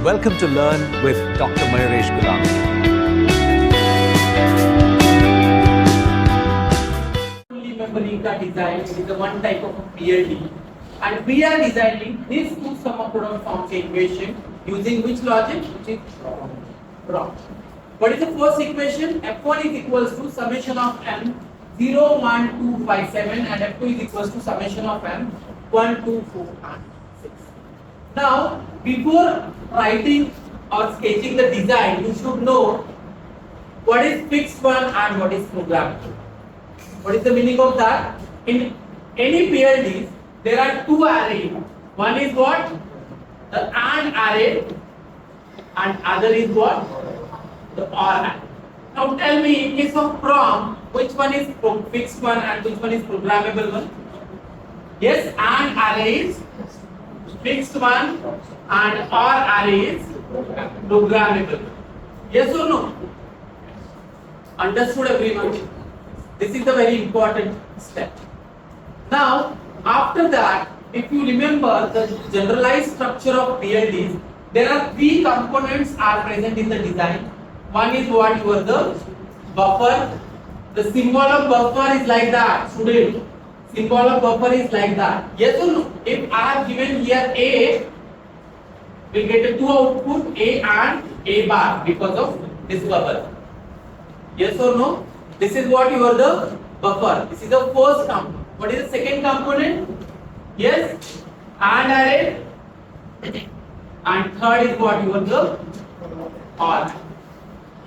Welcome to Learn with Dr. Mayuresh Gulami. Read-Only Memory ka design is the one type of PLD, and we are designing this two sum of product form equation using which logic? Which is PROM. What is the first equation? F1 is equals to summation of n 0, 1, 2, 5, 7, and F2 is equals to summation of n 1, 2, 4, and 6. Now, before writing or sketching the design, you should know what is fixed one and what is programmable. What is the meaning of that? In any PLDs, there are two arrays. One is what? The AND array, and other is what? The OR array. Now tell me, in case of PROM, which one is fixed one and which one is programmable one? Yes, AND array is fixed one and OR array is programmable. Yes or no? Understood everyone? This is the very important step. Now, after that, if you remember the generalized structure of PLDs, there are three components are present in the design. One is what you are the buffer. The symbol of buffer is like that. Student, symbol of buffer is like that. Yes or no? If I have given here A, we get a two output A and A bar because of this bubble. Yes or no? This is what you are the buffer. This is the first component. What is the second component? Yes, AND array. And third is what you are the OR.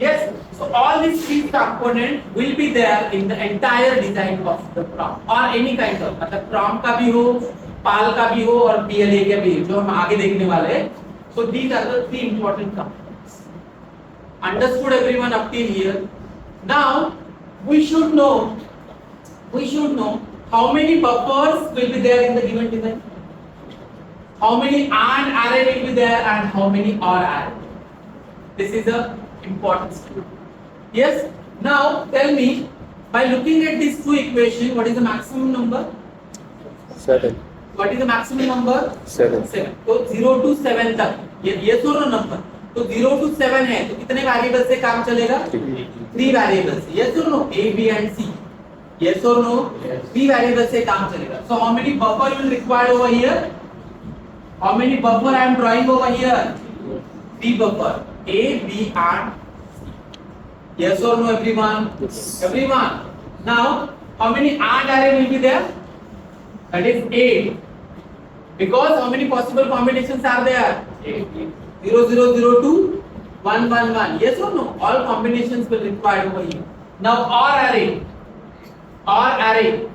Yes, so all these three components will be there in the entire design of the PROM or any kind of, मतलब PROM का भी हो, PAL का भी हो और PLA का भी, जो हम आगे देखने वाले हैं. So these are the three important components. Understood everyone up till here? Now we should know how many buffers will be there in the given design. How many AND array will be there and how many OR array. This is a important step. Yes. Now tell me, by looking at these two equations, what is the maximum number? 7. What is the maximum number? 7. 7. तो 0 to 7 तक ये दोनों number. तो 0 to 7 है तो कितने variable से काम चलेगा? 3 वेरिएबल से. Yes or no? A, B and C. Yes or no? 3 variable से काम चलेगा. So how many buffer you will require over here? How many buffer I am drawing over here? 3 buffer. A, B and C. Yes or no everyone? Yes. Everyone. Now how many AND array will be there? That is 8. Because how many possible combinations are there? 0, 0, 0, 2, 1, 1, 1. Yes or no? All combinations will require over here. Now OR array. OR array.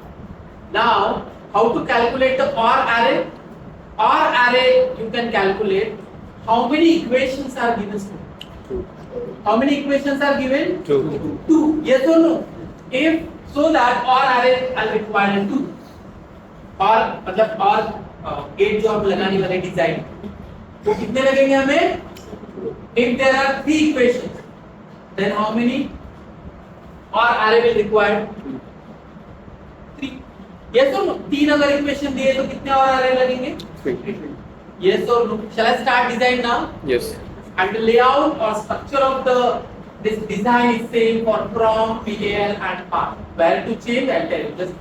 Now how to calculate the OR array? OR array you can calculate how many equations are given. 2. How many equations are given? 2. 2. Yes or no? If so that OR array are required 2. और मतलब और gate जो हम लगाने वाले design तो कितने लगेंगे हमें? If there are 3 equations, then how many OR array will required? 3. Yes or no? 3 अगर इक्वेशन दिए तो कितने OR array लगेंगे? 3. Yes or no? Shall I start design now? Yes. And the layout or structure of this design is same for PROM, PAL and PAL. Where to change? I'll tell you. Just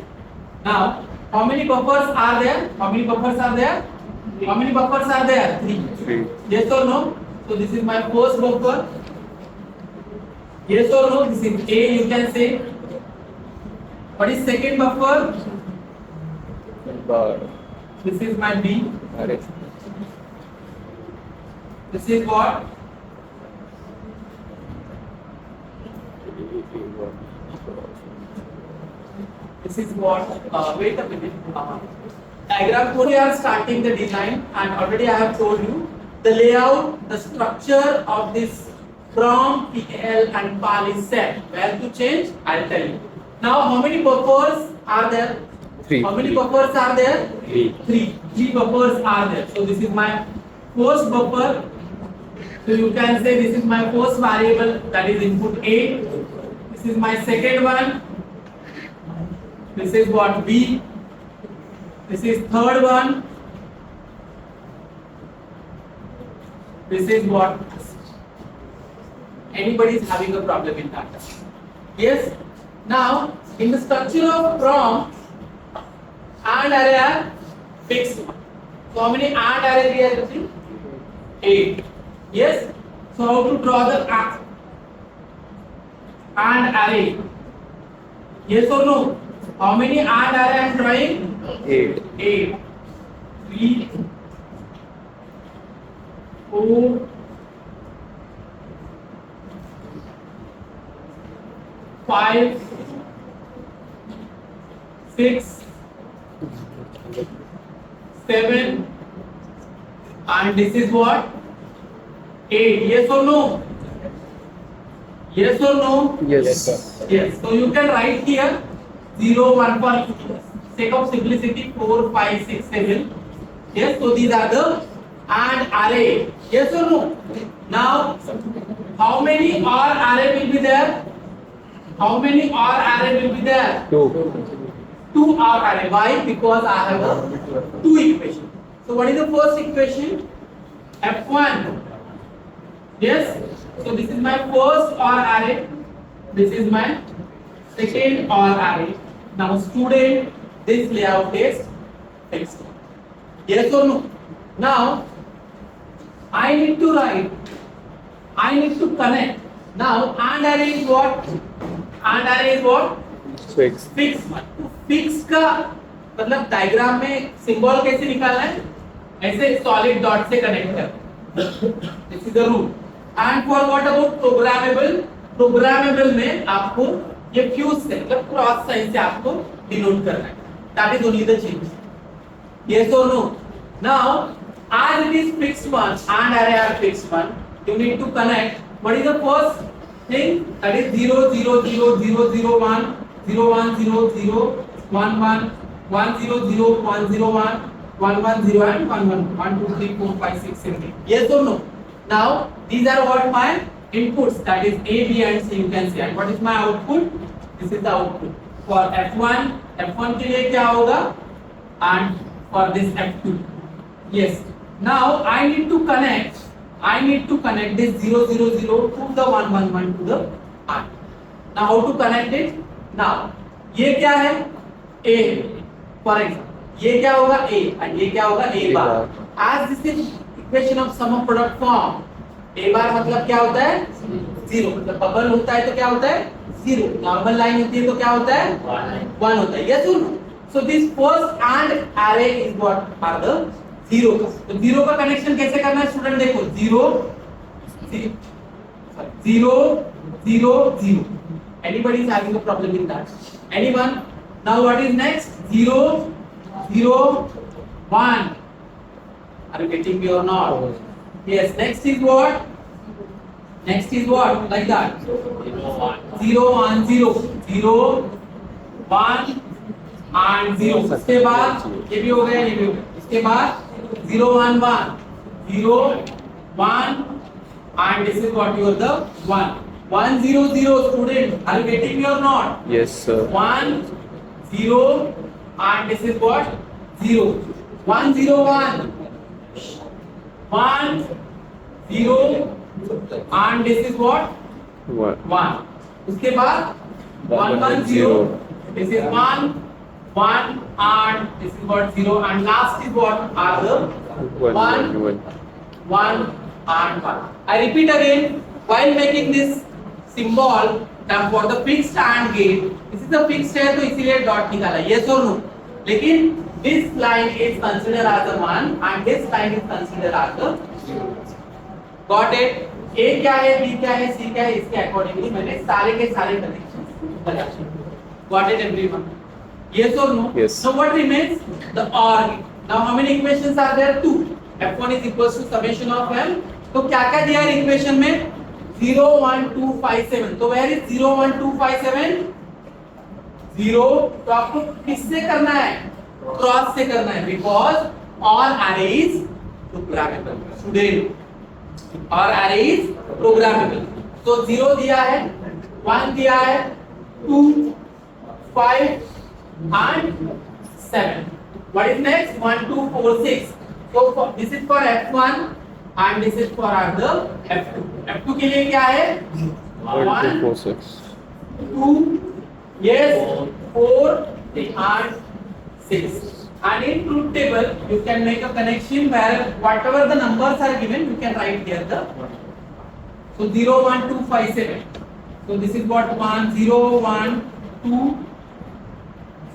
now. How many buffers are there? How many buffers are there? How many buffers are there? 3. Yes or no? So this is my first buffer. Yes or no? This is A, you can say. What is second buffer? Bar. This is my B. Array. This is what? This is what? Wait a minute. Diagram code. We are starting the design, and already I have told you the layout, the structure of this PROM, PL, and PAL is set. Where to change? I'll tell you. Now, how many buffers are there? 3. How many buffers are there? 3. 3. 3 buffers are there. So this is my first buffer. So you can say this is my first variable, that is input A. This is my second one. This is what B. This is third one. This is what anybody is having a problem in that. Yes. Now, in the structure of PROM, and array are fixed. So how many and array we are using? 8. Yes. So how to draw the and array? Yes or no? How many and array I am drawing? 8. 8. 3, 4, 5, 6, 7, and this is what? 8. Yes or no? Yes or no? Yes, sir. Yes. So you can write here 0, 1 for sake of simplicity, 4, 5, 6, 7. Yes. So these are the and array. Yes or no? Now, how many OR array will be there? How many OR array will be there? 2. 2 OR array. Why? Because I have a 2 equation. So what is the first equation? F1. Yes. So this is my first OR array. This is my second OR array. Now student, this layout is fixed. Yes or no? Now I need to write. I need to connect. Now and array is what? And array is what? 6. Fix fix का मतलब diagram में symbol कैसे निकालना है? ऐसे solid dot से connect कर. This is the rule. And for what about programmable? Programmable में आपको ये फ्यूज से मतलब क्रॉस साइन से आपको डिनोट करना है. That is only the change. Yes और no? Now as it is fixed one and array are fixed one, you need to connect. What is the first thing? That is 0 0 0 0 0 1 0 1 0 0 1 1 1 0 0 1 0 1 1 1 0 and 1 1 1 2 3 4 5 6 7 8. Yes or no? Now these are what my inputs, that is A, B and C. You can see. And what is my output? This is the output for F1. F1 के लिए क्या होगा? And for this F2. Yes. Now I need to connect. I need to connect this 0 0 0 to the 1 1 1 to the R. Now how to connect it? Now ये क्या है? A. For example, ये क्या होगा? A and ये क्या होगा? A bar. As this is equation of sum of product form, A bar मतलब क्या होता है? 0. मतलब बबल होता है तो क्या होता है? 0. नॉर्मल लाइन होती है तो क्या होता है? 1 होता है. Yes or no? So this first and array is what are the 0. तो 0 का कनेक्शन कैसे करना है स्टूडेंट? देखो 0 0 0 0. Anybody is having a problem in that? Anyone? Now what is next? 0 0 1. Are you getting me or not? Yes. Next is what? Next is what? Like that. 0 1 0 0 1 and 0. इसके बाद ये भी हो गया, ये भी हो गया. इसके बाद 0 1 1 0 1 and this is what you are the 1 1 0 0. Student, are you getting me or not? Yes, sir. 1 0 and this is what? 0 1 0 1 1 0 and this is what? 1. उसके बाद 1 1 0. This is 1 1 and this is what? 0 and last is what? Are the 1 1 and 1. I repeat again, while making this symbol for the fixed AND gate, this is a fixed है तो इसीलिए dot निकाला. Yes or no? लेकिन this line is considered as a 1 and this line is considered as a 0. Got it? A क्या है, B क्या है, C क्या है, इसके अकॉर्डिंगली मैंने सारे के सारे कनेक्शन बना दिए. Got it everyone? Yes or no? Yes. Now what remains? The OR. Now how many equations are there? 2. F1 is equals to summation of M. तो क्या क्या दिया है इक्वेशन में? 0 1 2 5 7. तो where is 0 1 2 5 7? 0. तो आपको किससे करना है? क्रॉस से करना है, because OR array is programmable. Student, OR array is programmable. तो 0 दिया है, 1 दिया है, 2 5 and 7. What is next? 1 2 4 6. So this is for F1. and this is for the F2. F2 के लिए क्या है? 1, 2, 4, 6. 2, yes, 4 and 6. And in truth table, you can make a connection where whatever the numbers are given, you can write here the. So 0, 1, 2, 5, 7. So this is what 1, 0, 1, 2,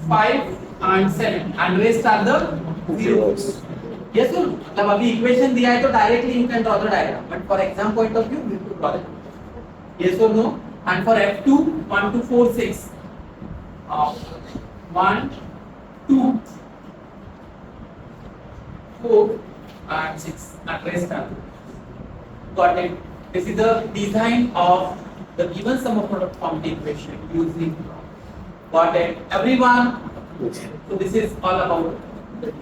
5 and 7. And rest are the zeros. Yes, sir. मतलब अभी equation दिया है तो directly you can draw the diagram. But for exam point of view, you have to draw it. Yes or no? And for F2, 1, 2, 4, 6. 1, 2, 4 and 6. And rest are. Got it. This is the design of the given sum of product form equation using. Got it. Everyone. Yes. So this is all about the